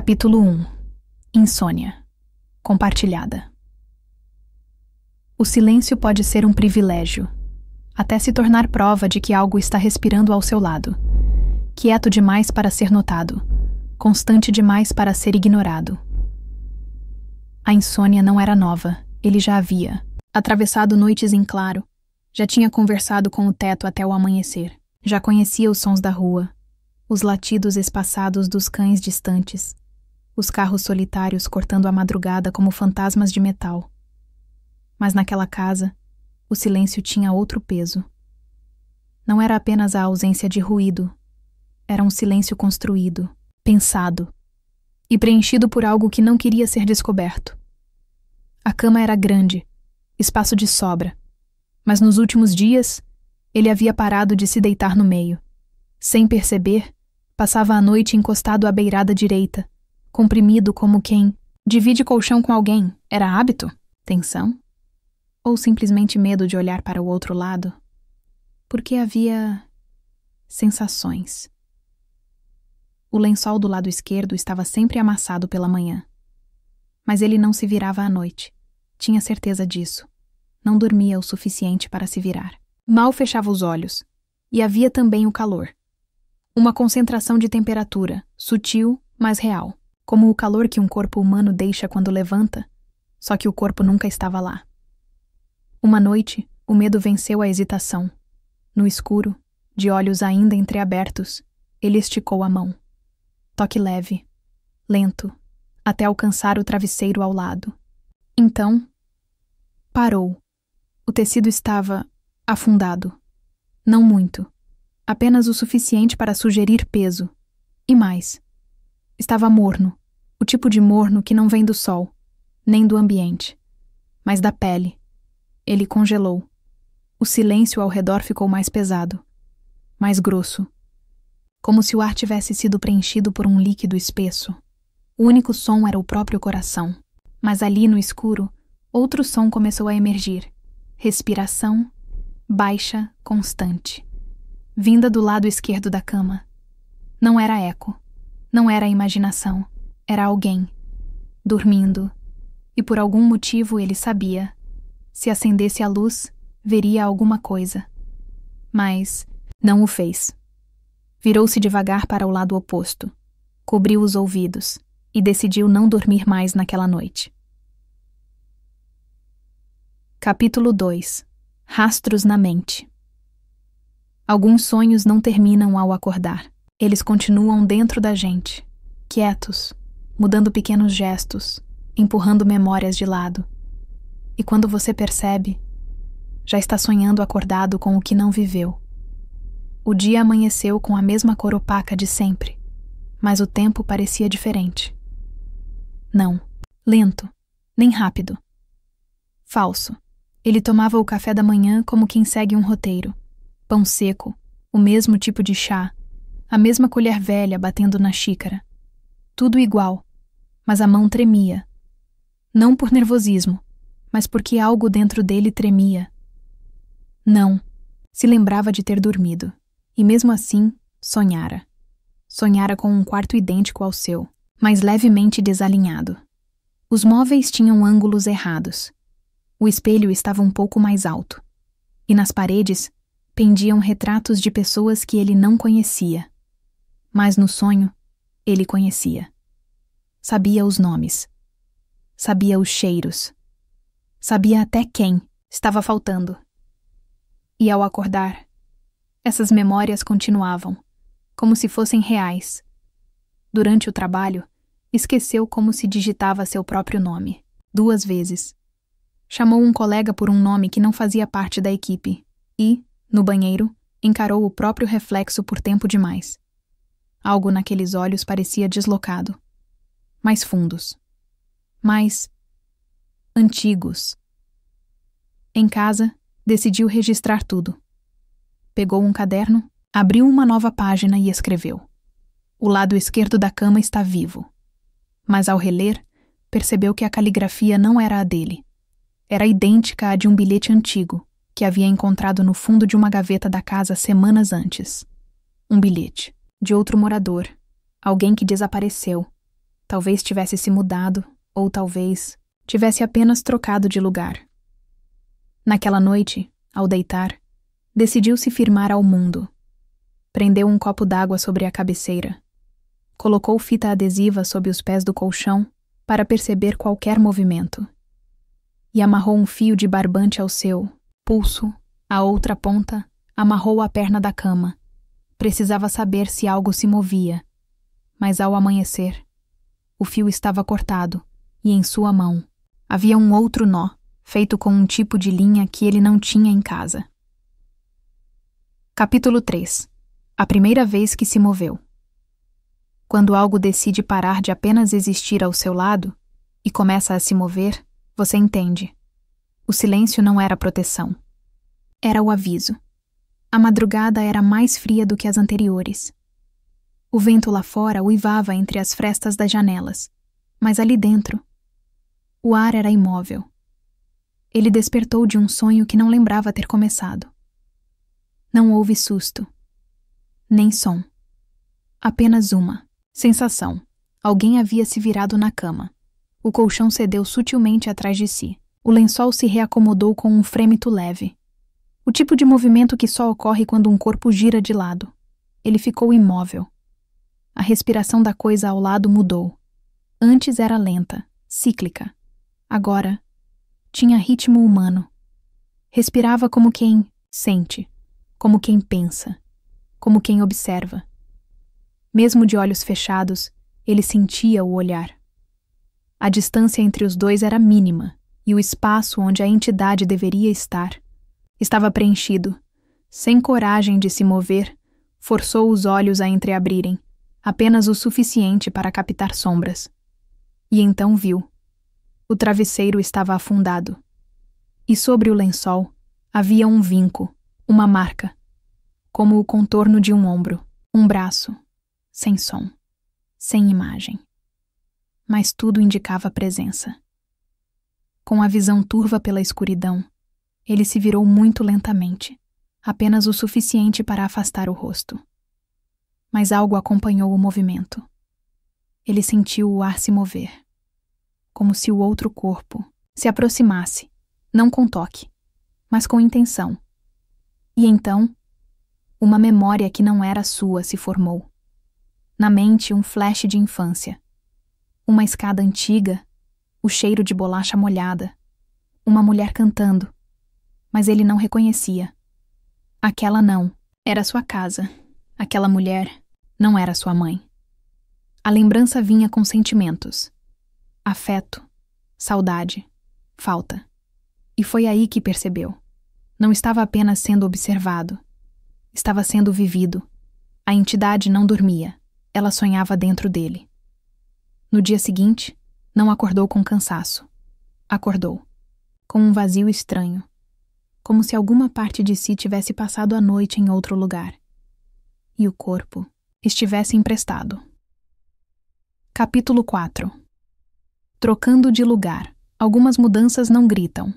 Capítulo 1. Insônia. Compartilhada. O silêncio pode ser um privilégio, até se tornar prova de que algo está respirando ao seu lado, quieto demais para ser notado, constante demais para ser ignorado. A insônia não era nova, ele já havia atravessado noites em claro, já tinha conversado com o teto até o amanhecer, já conhecia os sons da rua, os latidos espaçados dos cães distantes, os carros solitários cortando a madrugada como fantasmas de metal. Mas naquela casa, o silêncio tinha outro peso. Não era apenas a ausência de ruído, era um silêncio construído, pensado, e preenchido por algo que não queria ser descoberto. A cama era grande, espaço de sobra, mas nos últimos dias, ele havia parado de se deitar no meio. Sem perceber, passava a noite encostado à beirada direita, comprimido como quem divide colchão com alguém. Era hábito? Tensão? Ou simplesmente medo de olhar para o outro lado? Porque havia sensações. O lençol do lado esquerdo estava sempre amassado pela manhã. Mas ele não se virava à noite. Tinha certeza disso. Não dormia o suficiente para se virar. Mal fechava os olhos. E havia também o calor. Uma concentração de temperatura, sutil, mas real. Como o calor que um corpo humano deixa quando levanta, só que o corpo nunca estava lá. Uma noite, o medo venceu a hesitação. No escuro, de olhos ainda entreabertos, ele esticou a mão. Toque leve, lento, até alcançar o travesseiro ao lado. Então, parou. O tecido estava afundado. Não muito. Apenas o suficiente para sugerir peso. E mais. Estava morno. O tipo de morno que não vem do sol, nem do ambiente, mas da pele. Ele congelou. O silêncio ao redor ficou mais pesado, mais grosso, como se o ar tivesse sido preenchido por um líquido espesso. O único som era o próprio coração, mas ali no escuro, outro som começou a emergir. Respiração, baixa, constante, vinda do lado esquerdo da cama. Não era eco, não era imaginação. Era alguém, dormindo, e por algum motivo ele sabia. Se acendesse a luz, veria alguma coisa. Mas não o fez. Virou-se devagar para o lado oposto, cobriu os ouvidos e decidiu não dormir mais naquela noite. Capítulo 2. Rastros na mente. Alguns sonhos não terminam ao acordar. Eles continuam dentro da gente, quietos, mudando pequenos gestos, empurrando memórias de lado. E quando você percebe, já está sonhando acordado com o que não viveu. O dia amanheceu com a mesma cor opaca de sempre, mas o tempo parecia diferente. Não, lento, nem rápido. Falso. Ele tomava o café da manhã como quem segue um roteiro. Pão seco, o mesmo tipo de chá, a mesma colher velha batendo na xícara. Tudo igual. Mas a mão tremia. Não por nervosismo, mas porque algo dentro dele tremia. Não, se lembrava de ter dormido. E mesmo assim, sonhara. Sonhara com um quarto idêntico ao seu, mas levemente desalinhado. Os móveis tinham ângulos errados. O espelho estava um pouco mais alto. E nas paredes, pendiam retratos de pessoas que ele não conhecia. Mas no sonho, ele conhecia. Sabia os nomes. Sabia os cheiros. Sabia até quem estava faltando. E ao acordar, essas memórias continuavam, como se fossem reais. Durante o trabalho, esqueceu como se digitava seu próprio nome, 2 vezes. Chamou um colega por um nome que não fazia parte da equipe e, no banheiro, encarou o próprio reflexo por tempo demais. Algo naqueles olhos parecia deslocado. Mais fundos. Mais antigos. Em casa, decidiu registrar tudo. Pegou um caderno, abriu uma nova página e escreveu. O lado esquerdo da cama está vivo. Mas ao reler, percebeu que a caligrafia não era a dele. Era idêntica à de um bilhete antigo, que havia encontrado no fundo de uma gaveta da casa semanas antes. Um bilhete de outro morador, alguém que desapareceu, Talvez tivesse se mudado, ou talvez tivesse apenas trocado de lugar. Naquela noite, ao deitar, decidiu se firmar ao mundo. Prendeu um copo d'água sobre a cabeceira. Colocou fita adesiva sob os pés do colchão para perceber qualquer movimento. E amarrou um fio de barbante ao seu pulso, a outra ponta amarrou a perna da cama. Precisava saber se algo se movia, mas ao amanhecer, o fio estava cortado e em sua mão havia um outro nó, feito com um tipo de linha que ele não tinha em casa. Capítulo 3. A primeira vez que se moveu. Quando algo decide parar de apenas existir ao seu lado e começa a se mover, você entende. O silêncio não era proteção. Era o aviso. A madrugada era mais fria do que as anteriores. O vento lá fora uivava entre as frestas das janelas, mas ali dentro, o ar era imóvel. Ele despertou de um sonho que não lembrava ter começado. Não houve susto, nem som. Apenas uma sensação. Alguém havia se virado na cama. O colchão cedeu sutilmente atrás de si. O lençol se reacomodou com um frêmito leve. O tipo de movimento que só ocorre quando um corpo gira de lado. Ele ficou imóvel. A respiração da coisa ao lado mudou. Antes era lenta, cíclica. Agora, tinha ritmo humano. Respirava como quem sente, como quem pensa, como quem observa. Mesmo de olhos fechados, ele sentia o olhar. A distância entre os dois era mínima, e o espaço onde a entidade deveria estar estava preenchido. Sem coragem de se mover, forçou os olhos a entreabrirem, apenas o suficiente para captar sombras. E então viu. O travesseiro estava afundado. E sobre o lençol havia um vinco, uma marca, como o contorno de um ombro, um braço, sem som, sem imagem. Mas tudo indicava presença. Com a visão turva pela escuridão, ele se virou muito lentamente, apenas o suficiente para afastar o rosto. Mas algo acompanhou o movimento. Ele sentiu o ar se mover, como se o outro corpo se aproximasse, não com toque, mas com intenção. E então, uma memória que não era sua se formou. Na mente, um flash de infância. Uma escada antiga, o cheiro de bolacha molhada, uma mulher cantando, mas ele não reconhecia. Aquela não era sua casa. Aquela mulher não era sua mãe. A lembrança vinha com sentimentos. Afeto, saudade, falta. E foi aí que percebeu. Não estava apenas sendo observado. Estava sendo vivido. A entidade não dormia. Ela sonhava dentro dele. No dia seguinte, não acordou com cansaço. Acordou com um vazio estranho, como se alguma parte de si tivesse passado a noite em outro lugar. E o corpo estivesse emprestado. Capítulo 4. Trocando de lugar. Algumas mudanças não gritam.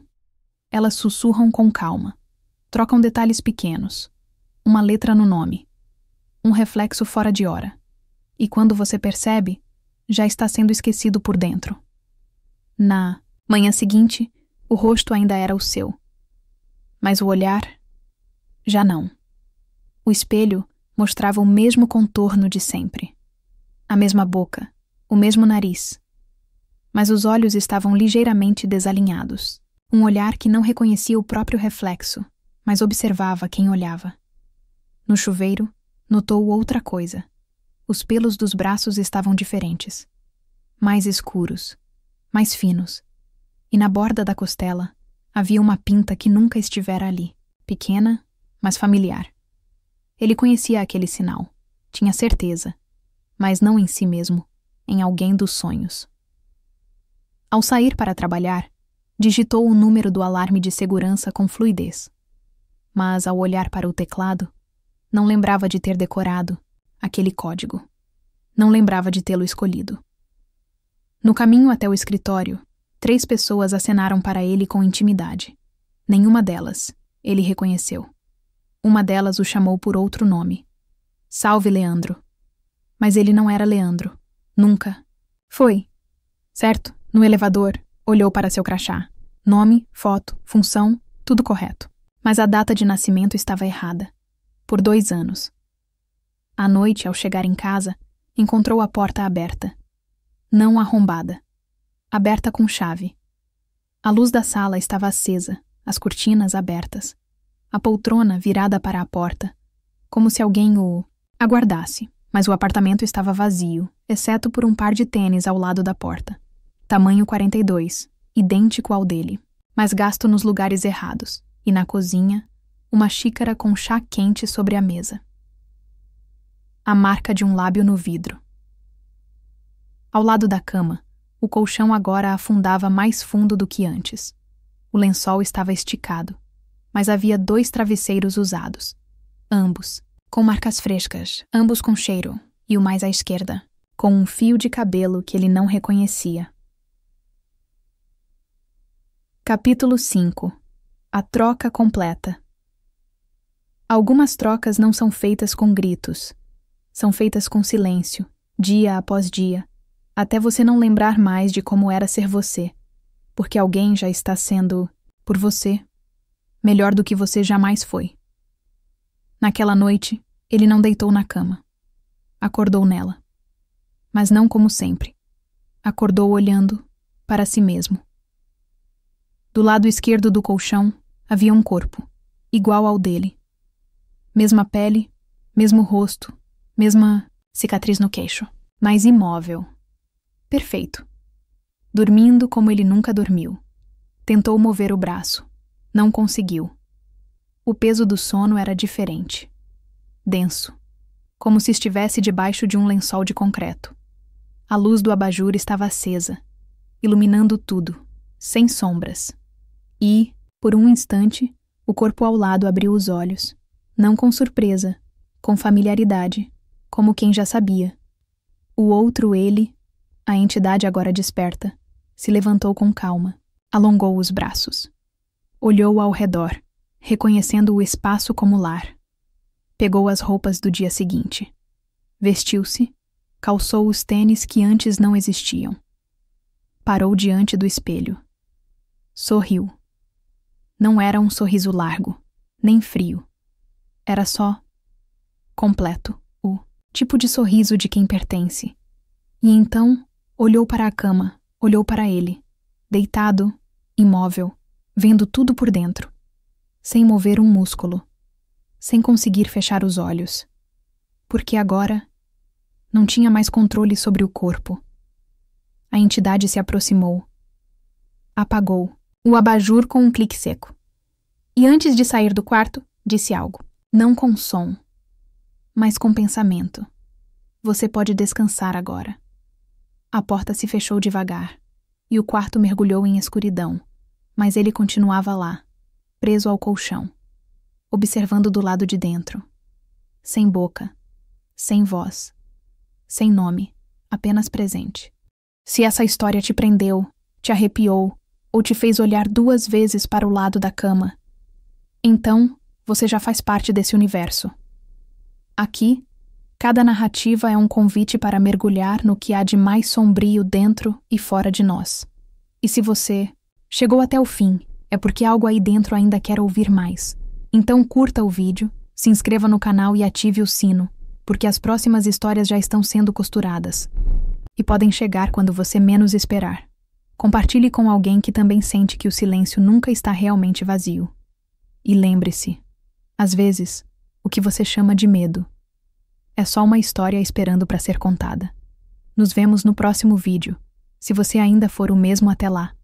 Elas sussurram com calma. Trocam detalhes pequenos. Uma letra no nome. Um reflexo fora de hora. E quando você percebe, já está sendo esquecido por dentro. Na manhã seguinte, o rosto ainda era o seu. Mas o olhar, já não. O espelho mostrava o mesmo contorno de sempre. A mesma boca, o mesmo nariz. Mas os olhos estavam ligeiramente desalinhados. Um olhar que não reconhecia o próprio reflexo, mas observava quem olhava. No chuveiro, notou outra coisa. Os pelos dos braços estavam diferentes. Mais escuros, mais finos. E na borda da costela, havia uma pinta que nunca estivera ali. Pequena, mas familiar. Ele conhecia aquele sinal. Tinha certeza. Mas não em si mesmo, em alguém dos sonhos. Ao sair para trabalhar, digitou o número do alarme de segurança com fluidez. Mas, ao olhar para o teclado, não lembrava de ter decorado aquele código. Não lembrava de tê-lo escolhido. No caminho até o escritório, 3 pessoas acenaram para ele com intimidade. Nenhuma delas ele reconheceu. Uma delas o chamou por outro nome. Salve, Leandro. Mas ele não era Leandro. Nunca. Foi. Certo, no elevador, olhou para seu crachá. Nome, foto, função, tudo correto. Mas a data de nascimento estava errada. Por 2 anos. À noite, ao chegar em casa, encontrou a porta aberta. Não arrombada. Aberta com chave. A luz da sala estava acesa, as cortinas abertas. A poltrona virada para a porta, como se alguém o aguardasse, mas o apartamento estava vazio, exceto por um par de tênis ao lado da porta. Tamanho 42, idêntico ao dele, mas gasto nos lugares errados, e na cozinha, uma xícara com chá quente sobre a mesa. A marca de um lábio no vidro. Ao lado da cama, o colchão agora afundava mais fundo do que antes. O lençol estava esticado, mas havia 2 travesseiros usados, ambos com marcas frescas, ambos com cheiro, e o mais à esquerda, com um fio de cabelo que ele não reconhecia. Capítulo 5. A troca completa. Algumas trocas não são feitas com gritos. São feitas com silêncio, dia após dia, até você não lembrar mais de como era ser você, porque alguém já está sendo, por você, melhor do que você jamais foi. Naquela noite, ele não deitou na cama. Acordou nela. Mas não como sempre. Acordou olhando para si mesmo. Do lado esquerdo do colchão havia um corpo, igual ao dele. Mesma pele, mesmo rosto, mesma cicatriz no queixo, mas imóvel. Perfeito. Dormindo como ele nunca dormiu. Tentou mover o braço. Não conseguiu. O peso do sono era diferente. Denso. Como se estivesse debaixo de um lençol de concreto. A luz do abajur estava acesa, iluminando tudo, sem sombras. E, por um instante, o corpo ao lado abriu os olhos. Não com surpresa, com familiaridade, como quem já sabia. O outro ele, a entidade agora desperta, se levantou com calma, alongou os braços. Olhou ao redor, reconhecendo o espaço como lar. Pegou as roupas do dia seguinte. Vestiu-se, calçou os tênis que antes não existiam. Parou diante do espelho. Sorriu. Não era um sorriso largo, nem frio. Era só completo, o tipo de sorriso de quem pertence. E então olhou para a cama, olhou para ele, deitado, imóvel, vendo tudo por dentro, sem mover um músculo, sem conseguir fechar os olhos, porque agora não tinha mais controle sobre o corpo. A entidade se aproximou, apagou o abajur com um clique seco. E antes de sair do quarto, disse algo, não com som, mas com pensamento. Você pode descansar agora. A porta se fechou devagar, e o quarto mergulhou em escuridão, mas ele continuava lá, preso ao colchão, observando do lado de dentro. Sem boca, sem voz, sem nome, apenas presente. Se essa história te prendeu, te arrepiou, ou te fez olhar 2 vezes para o lado da cama, então você já faz parte desse universo. Aqui, cada narrativa é um convite para mergulhar no que há de mais sombrio dentro e fora de nós. E se você chegou até o fim, é porque algo aí dentro ainda quer ouvir mais. Então curta o vídeo, se inscreva no canal e ative o sino, porque as próximas histórias já estão sendo costuradas. E podem chegar quando você menos esperar. Compartilhe com alguém que também sente que o silêncio nunca está realmente vazio. E lembre-se, às vezes, o que você chama de medo é só uma história esperando para ser contada. Nos vemos no próximo vídeo, se você ainda for o mesmo até lá.